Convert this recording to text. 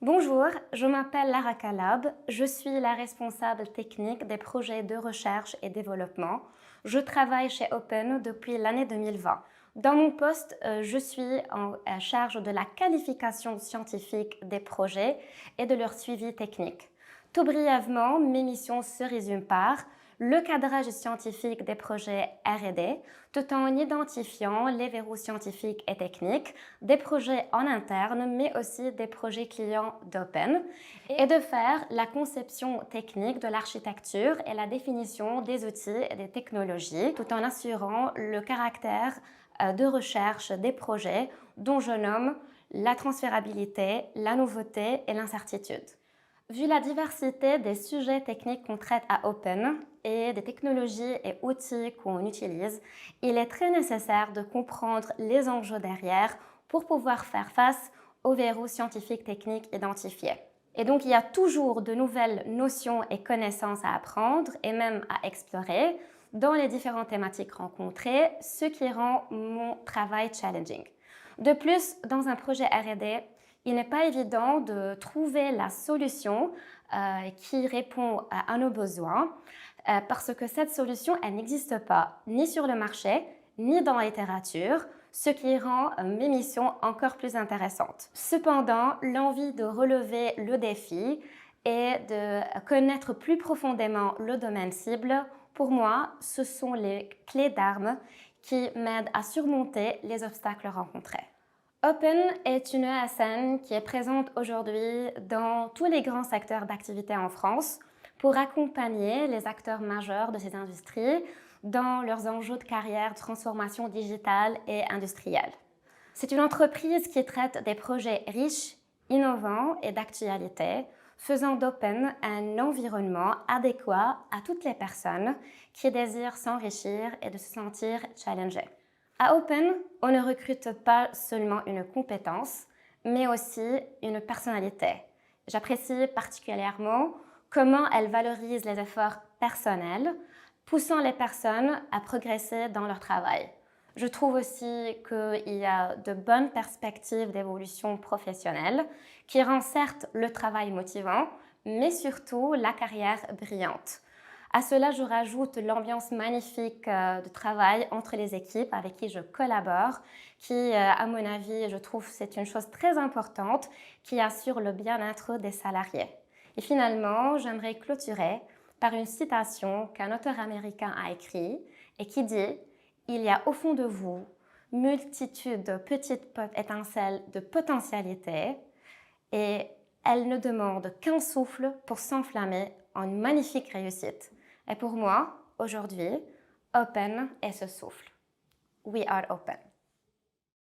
Bonjour, je m'appelle Lara Calab, je suis la responsable technique des projets de recherche et développement. Je travaille chez Open depuis l'année 2020. Dans mon poste, je suis en charge de la qualification scientifique des projets et de leur suivi technique. Tout brièvement, mes missions se résument par le cadrage scientifique des projets R&D, tout en identifiant les verrous scientifiques et techniques, des projets en interne, mais aussi des projets clients d'Open, et de faire la conception technique de l'architecture et la définition des outils et des technologies, tout en assurant le caractère de recherche des projets dont je nomme la transférabilité, la nouveauté et l'incertitude. Vu la diversité des sujets techniques qu'on traite à Open et des technologies et outils qu'on utilise, il est très nécessaire de comprendre les enjeux derrière pour pouvoir faire face aux verrous scientifiques techniques identifiés. Et donc, il y a toujours de nouvelles notions et connaissances à apprendre et même à explorer dans les différentes thématiques rencontrées, ce qui rend mon travail challenging. De plus, dans un projet R&D, il n'est pas évident de trouver la solution qui répond à nos besoins parce que cette solution, elle n'existe pas ni sur le marché, ni dans la littérature, ce qui rend mes missions encore plus intéressantes. Cependant, l'envie de relever le défi et de connaître plus profondément le domaine cible, pour moi, ce sont les clés d'armes qui m'aident à surmonter les obstacles rencontrés. Open est une ESN qui est présente aujourd'hui dans tous les grands secteurs d'activité en France pour accompagner les acteurs majeurs de ces industries dans leurs enjeux de carrière, de transformation digitale et industrielle. C'est une entreprise qui traite des projets riches, innovants et d'actualité, faisant d'Open un environnement adéquat à toutes les personnes qui désirent s'enrichir et de se sentir challengées. À Open, on ne recrute pas seulement une compétence, mais aussi une personnalité. J'apprécie particulièrement comment elle valorise les efforts personnels, poussant les personnes à progresser dans leur travail. Je trouve aussi qu'il y a de bonnes perspectives d'évolution professionnelle qui rend certes le travail motivant, mais surtout la carrière brillante. À cela, je rajoute l'ambiance magnifique de travail entre les équipes avec qui je collabore, qui, à mon avis, je trouve c'est une chose très importante qui assure le bien-être des salariés. Et finalement, j'aimerais clôturer par une citation qu'un auteur américain a écrite et qui dit « Il y a au fond de vous multitude de petites étincelles de potentialité et elles ne demandent qu'un souffle pour s'enflammer en une magnifique réussite. » Et pour moi, aujourd'hui, Open est ce souffle. We are open.